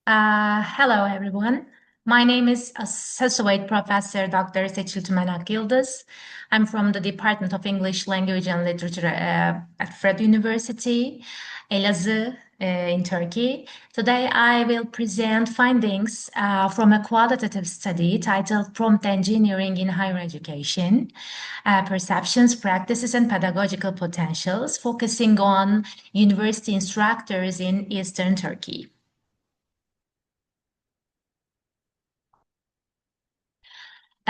Hello, everyone. My name is Associate Professor Dr. Seçil Tümenak Yıldız. I'm from the Department of English Language and Literature at Fred University, Elazığ, in Turkey. Today, I will present findings from a qualitative study titled Prompt Engineering in Higher Education, Perceptions, Practices, and Pedagogical Potentials, focusing on university instructors in Eastern Turkey.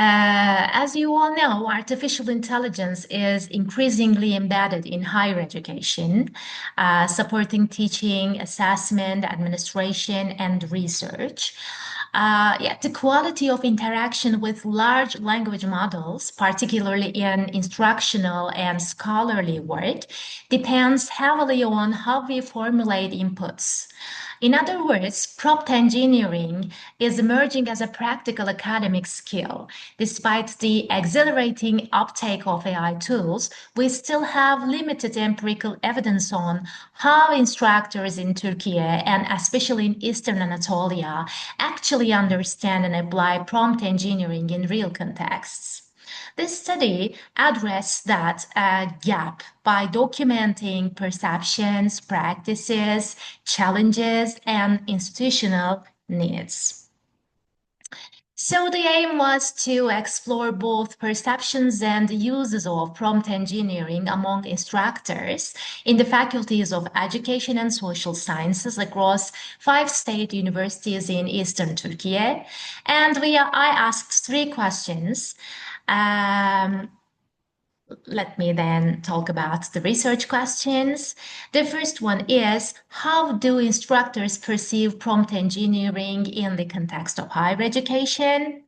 As you all know, artificial intelligence is increasingly embedded in higher education, supporting teaching, assessment, administration, and research. Yet the quality of interaction with large language models, particularly in instructional and scholarly work, depends heavily on how we formulate inputs. In other words, prompt engineering is emerging as a practical academic skill. Despite the exhilarating uptake of AI tools, we still have limited empirical evidence on how instructors in Turkey and especially in Eastern Anatolia actually understand and apply prompt engineering in real contexts. This study addressed that gap by documenting perceptions, practices, challenges, and institutional needs. So the aim was to explore both perceptions and uses of prompt engineering among instructors in the faculties of education and social sciences across 5 state universities in Eastern Turkey. And I asked 3 questions. Let me then talk about the research questions. The first one is, how do instructors perceive prompt engineering in the context of higher education?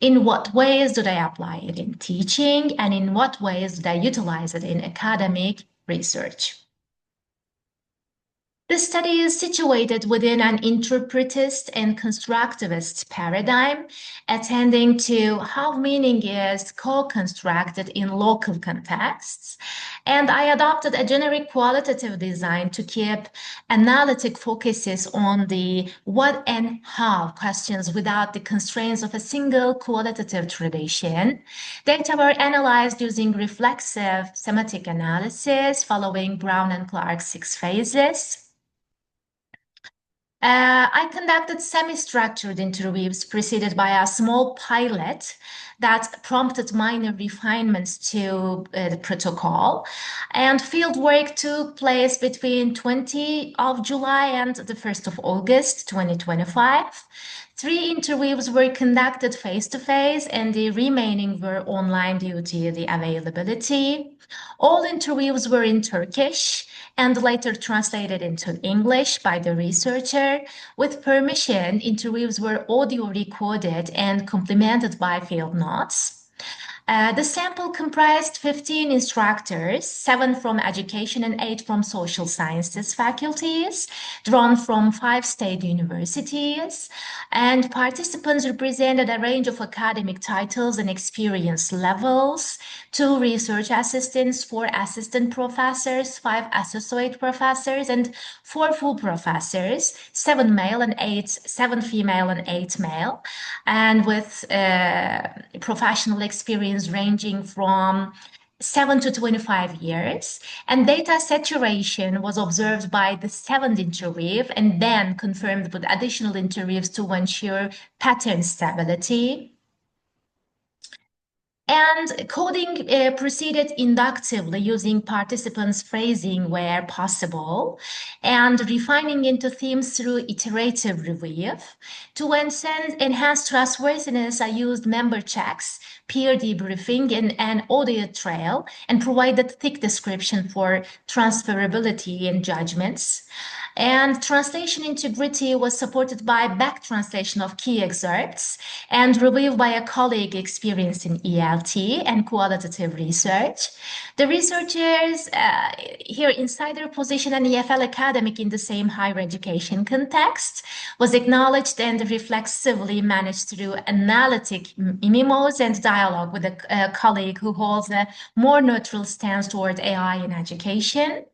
In what ways do they apply it in teaching, and in what ways do they utilize it in academic research? The study is situated within an interpretist and constructivist paradigm, attending to how meaning is co-constructed in local contexts. And I adopted a generic qualitative design to keep analytic focuses on the what and how questions without the constraints of a single qualitative tradition. Data were analyzed using reflexive semantic analysis following Brown and Clark's 6 phases. I conducted semi-structured interviews preceded by a small pilot that prompted minor refinements to the protocol. And field work took place between 20 of July and the 1st of August, 2025. 3 interviews were conducted face-to-face, and the remaining were online due to the availability. All interviews were in Turkish and later translated into English by the researcher. With permission, interviews were audio recorded and complemented by field notes. The sample comprised 15 instructors, 7 from education and 8 from social sciences faculties, drawn from 5 state universities, and participants represented a range of academic titles and experience levels: 2 research assistants, 4 assistant professors, 5 associate professors, and 4 full professors, 7 male and 7 female and 8 male, and with professional experience ranging from 7 to 25 years. And data saturation was observed by the 7th interview and then confirmed with additional interviews to ensure pattern stability. And coding proceeded inductively using participants' phrasing where possible and refining into themes through iterative review. To enhance trustworthiness, I used member checks, peer debriefing, and an audit trail, and provided thick description for transferability and judgments. And translation integrity was supported by back translation of key excerpts and reviewed by a colleague experienced in ELT and qualitative research. The researchers here, insider position and EFL academic in the same higher education context, was acknowledged and reflexively managed through analytic memos and dialogue with a colleague who holds a more neutral stance toward AI in education.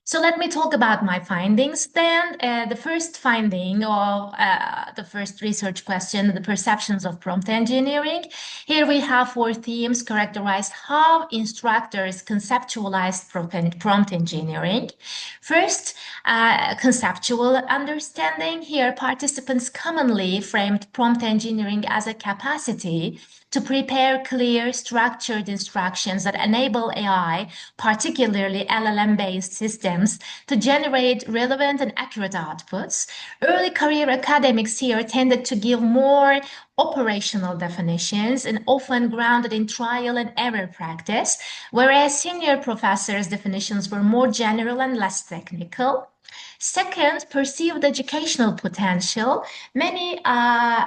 So let me talk about my findings then. The first finding of the first research question, the perceptions of prompt engineering. Here we have four themes characterized how instructors conceptualized prompt engineering. First, conceptual understanding. Here, participants commonly framed prompt engineering as a capacity to prepare clear, structured instructions that enable AI, particularly LLM-based systems, to generate relevant and accurate outputs. Early career academics here tended to give more operational definitions and often grounded in trial and error practice, whereas senior professors' definitions were more general and less technical. Second, perceived educational potential. Many,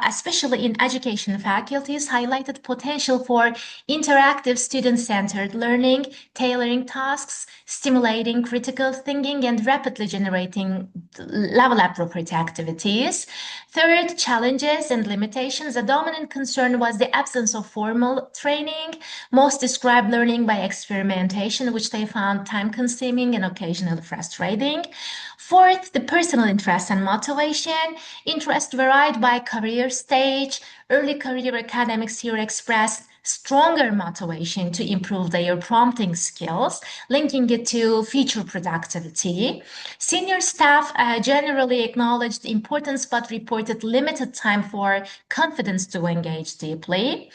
especially in education faculties, highlighted potential for interactive student-centered learning, tailoring tasks, stimulating critical thinking, and rapidly generating level-appropriate activities. Third, challenges and limitations. A dominant concern was the absence of formal training. Most described learning by experimentation, which they found time-consuming and occasionally frustrating. Fourth, the personal interest and motivation. Interest varied by career stage. Early career academics here expressed stronger motivation to improve their prompting skills, linking it to future productivity. Senior staff generally acknowledged the importance but reported limited time for confidence to engage deeply.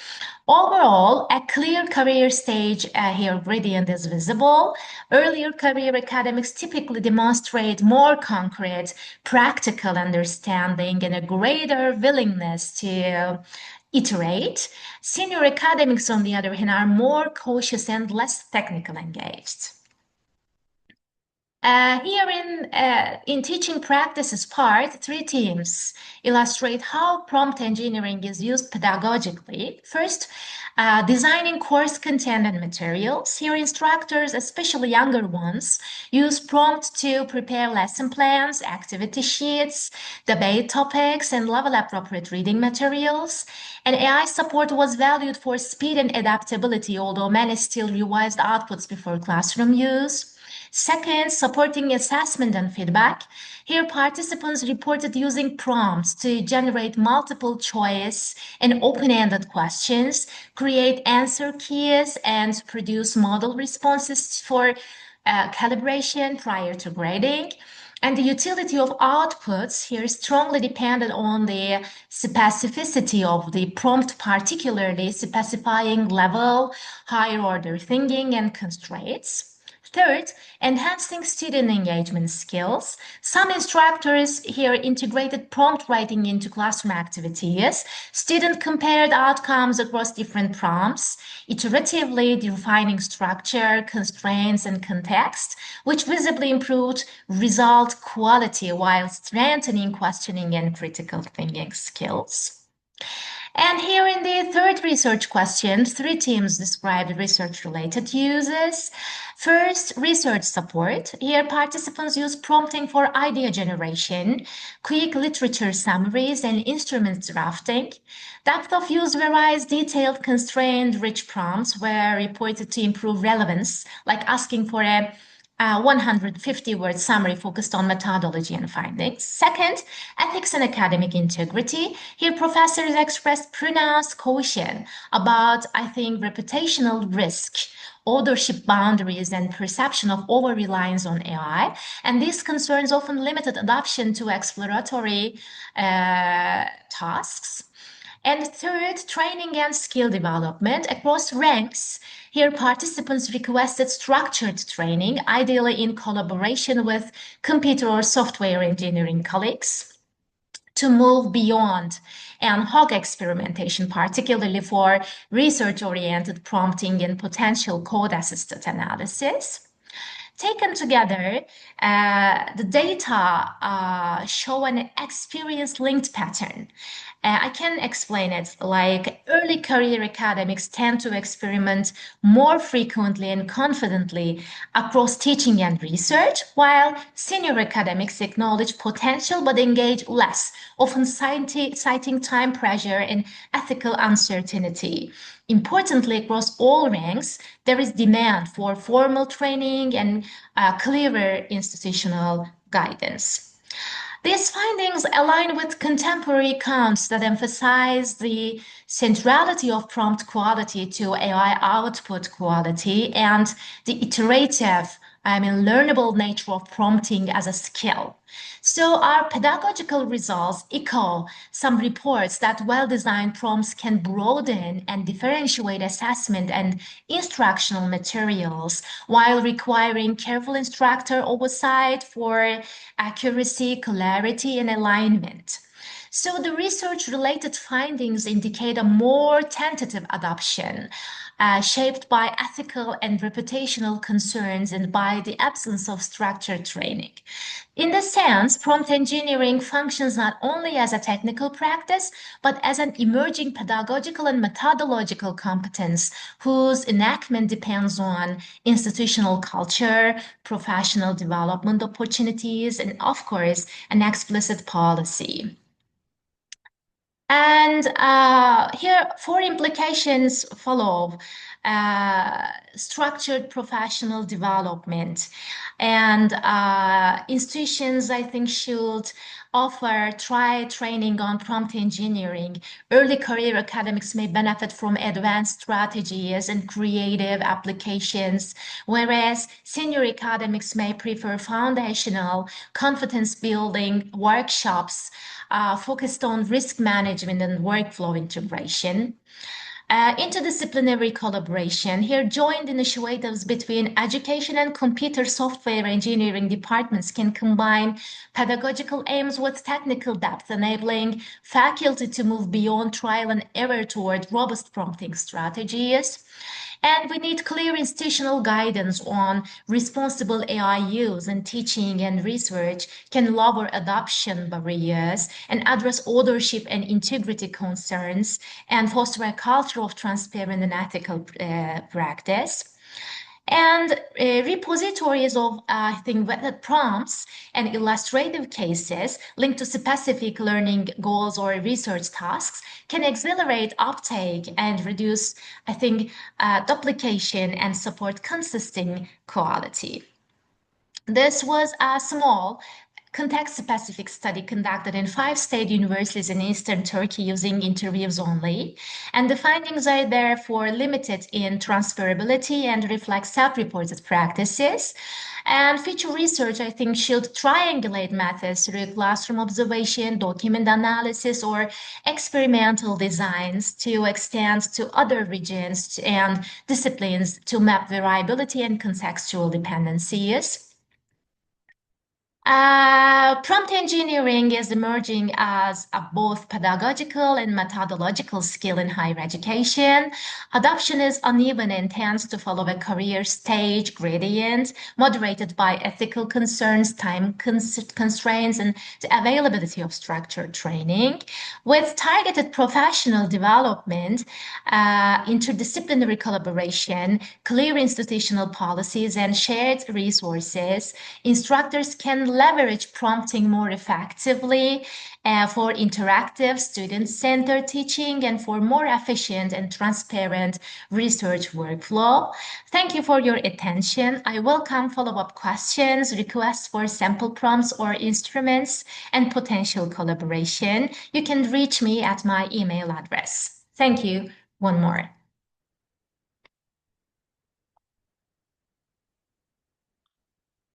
Overall, a clear career stage here gradient is visible. Earlier career academics typically demonstrate more concrete, practical understanding and a greater willingness to iterate. Senior academics, on the other hand, are more cautious and less technical engaged. Here in teaching practices part, three themes illustrate how prompt engineering is used pedagogically. First, designing course content and materials. Here, instructors, especially younger ones, use prompt to prepare lesson plans, activity sheets, debate topics, and level-appropriate reading materials. And AI support was valued for speed and adaptability, although many still revised outputs before classroom use. Second, supporting assessment and feedback. Here, participants reported using prompts to generate multiple choice and open-ended questions, create answer keys, and produce model responses for calibration prior to grading. And the utility of outputs here strongly depended on the specificity of the prompt, particularly specifying level, higher order thinking, and constraints. Third, enhancing student engagement skills. Some instructors here integrated prompt writing into classroom activities. Students compared outcomes across different prompts, iteratively defining structure, constraints, and context, which visibly improved result quality while strengthening questioning and critical thinking skills. And here in the third research question, three teams described research-related uses. First, research support. Here, participants use prompting for idea generation, quick literature summaries, and instrument drafting. Depth of use varies. Detailed, constrained, rich prompts were reported to improve relevance, like asking for a 150-word summary focused on methodology and findings. Second, ethics and academic integrity. Here, professors expressed pronounced caution about, I think, reputational risk, authorship boundaries, and perception of over-reliance on AI. And these concerns often limited adoption to exploratory tasks. And third, training and skill development across ranks. Here, participants requested structured training, ideally in collaboration with computer or software engineering colleagues, to move beyond ad hoc experimentation, particularly for research-oriented prompting and potential code-assisted analysis. Taken together, the data show an experience-linked pattern. I can explain it like early career academics tend to experiment more frequently and confidently across teaching and research, while senior academics acknowledge potential but engage less, often citing time pressure and ethical uncertainty. Importantly, across all ranks, there is demand for formal training and clearer institutional guidance. These findings align with contemporary accounts that emphasize the centrality of prompt quality to AI output quality and the iterative, learnable nature of prompting as a skill. So, our pedagogical results echo some reports that well designed prompts can broaden and differentiate assessment and instructional materials while requiring careful instructor oversight for accuracy, clarity, and alignment. So the research-related findings indicate a more tentative adoption, shaped by ethical and reputational concerns and by the absence of structured training. In this sense, prompt engineering functions not only as a technical practice, but as an emerging pedagogical and methodological competence whose enactment depends on institutional culture, professional development opportunities, and of course, an explicit policy. And here, four implications follow. Structured professional development. And institutions, I think, should offer training on prompt engineering. Early career academics may benefit from advanced strategies and creative applications, whereas senior academics may prefer foundational confidence building workshops focused on risk management and workflow integration. Interdisciplinary collaboration. Here, joint initiatives between education and computer software engineering departments can combine pedagogical aims with technical depth, enabling faculty to move beyond trial and error toward robust prompting strategies. And we need clear institutional guidance on responsible AI use in teaching and research can lower adoption barriers and address authorship and integrity concerns and foster a culture of transparent and ethical practice. And repositories of, I think, vetted prompts and illustrative cases linked to specific learning goals or research tasks can accelerate uptake and reduce, I think, duplication and support consistent quality. This was a small context-specific study conducted in 5 state universities in eastern Turkey using interviews only. And the findings are therefore limited in transferability and reflect self-reported practices. And future research, I think, should triangulate methods through classroom observation, document analysis, or experimental designs to extend to other regions and disciplines to map variability and contextual dependencies. Prompt engineering is emerging as a both pedagogical and methodological skill in higher education. Adoption is uneven and tends to follow a career stage gradient, moderated by ethical concerns, time constraints, and the availability of structured training. With targeted professional development, interdisciplinary collaboration, clear institutional policies, and shared resources, instructors can leverage prompting more effectively for interactive, student-centered teaching and for more efficient and transparent research workflow. Thank you for your attention. I welcome follow-up questions, requests for sample prompts or instruments, and potential collaboration. You can reach me at my email address. Thank you. One more.